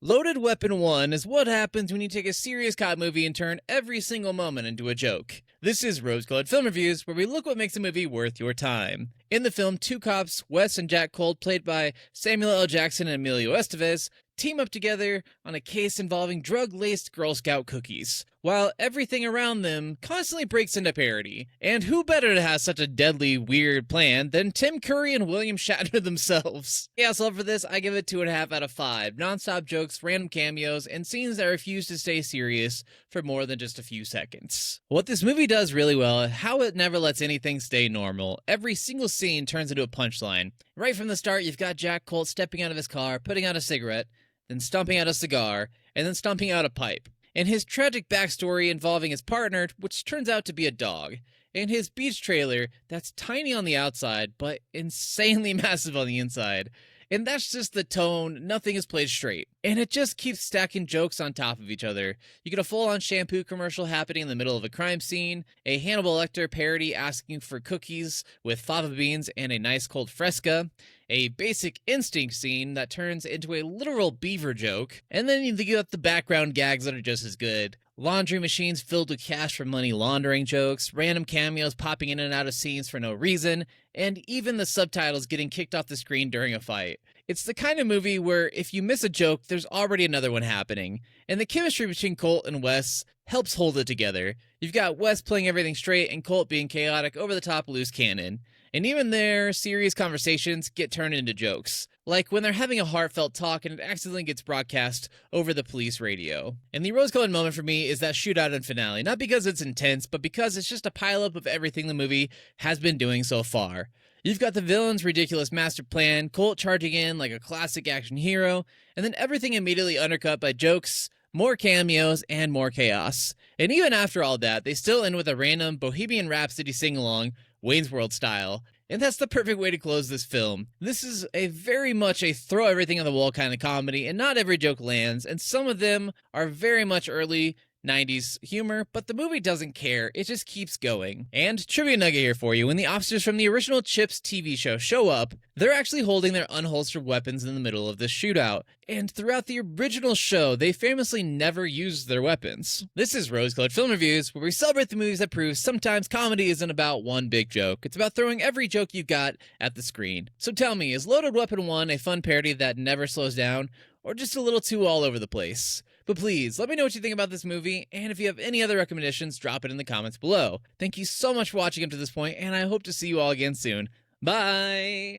Loaded Weapon 1 is what happens when you take a serious cop movie and turn every single moment into a joke. This is Rose Colored Film Reviews, where we look what makes a movie worth your time. In the film, two cops, Wes and Jack Colt, played by Samuel L. Jackson and Emilio Estevez, team up together on a case involving drug-laced Girl Scout cookies, while everything around them constantly breaks into parody. And who better to have such a deadly, weird plan than Tim Curry and William Shatner themselves? Yeah, so for this, I give it 2.5 out of 5. Non-stop jokes, random cameos, and scenes that refuse to stay serious for more than just a few seconds. What this movie does really well is how it never lets anything stay normal. Every single scene turns into a punchline. Right from the start, you've got Jack Colt stepping out of his car, putting out a cigarette, then stomping out a cigar, and then stomping out a pipe. And his tragic backstory involving his partner, which turns out to be a dog. And his beach trailer that's tiny on the outside, but insanely massive on the inside. And that's just the tone, nothing is played straight. And it just keeps stacking jokes on top of each other. You get a full-on shampoo commercial happening in the middle of a crime scene, a Hannibal Lecter parody asking for cookies with fava beans and a nice cold fresca, a Basic Instinct scene that turns into a literal beaver joke, and then you got the background gags that are just as good. Laundry machines filled with cash for money laundering jokes, random cameos popping in and out of scenes for no reason, and even the subtitles getting kicked off the screen during a fight. It's the kind of movie where if you miss a joke, there's already another one happening, and the chemistry between Colt and Wes helps hold it together. You've got Wes playing everything straight and Colt being chaotic, over-the-top loose cannon. And even their serious conversations get turned into jokes. Like when they're having a heartfelt talk and it accidentally gets broadcast over the police radio. And the rose-colored moment for me is that shootout and finale. Not because it's intense, but because it's just a pileup of everything the movie has been doing so far. You've got the villain's ridiculous master plan, Colt charging in like a classic action hero, and then everything immediately undercut by jokes, more cameos, and more chaos. And even after all that, they still end with a random Bohemian Rhapsody sing-along, Wayne's World style. And that's the perfect way to close this film. This is a very much a throw everything on the wall kind of comedy, and not every joke lands, and some of them are very much early 90s humor, but the movie doesn't care, it just keeps going. And trivia nugget here for you, when the officers from the original Chips TV show show up, they're actually holding their unholstered weapons in the middle of this shootout. And throughout the original show, they famously never used their weapons. This is Rose Colored Film Reviews, where we celebrate the movies that prove sometimes comedy isn't about one big joke. It's about throwing every joke you've got at the screen. So tell me, is Loaded Weapon 1 a fun parody that never slows down, or just a little too all over the place? But please, let me know what you think about this movie, and if you have any other recommendations, drop it in the comments below. Thank you so much for watching up to this point, and I hope to see you all again soon. Bye!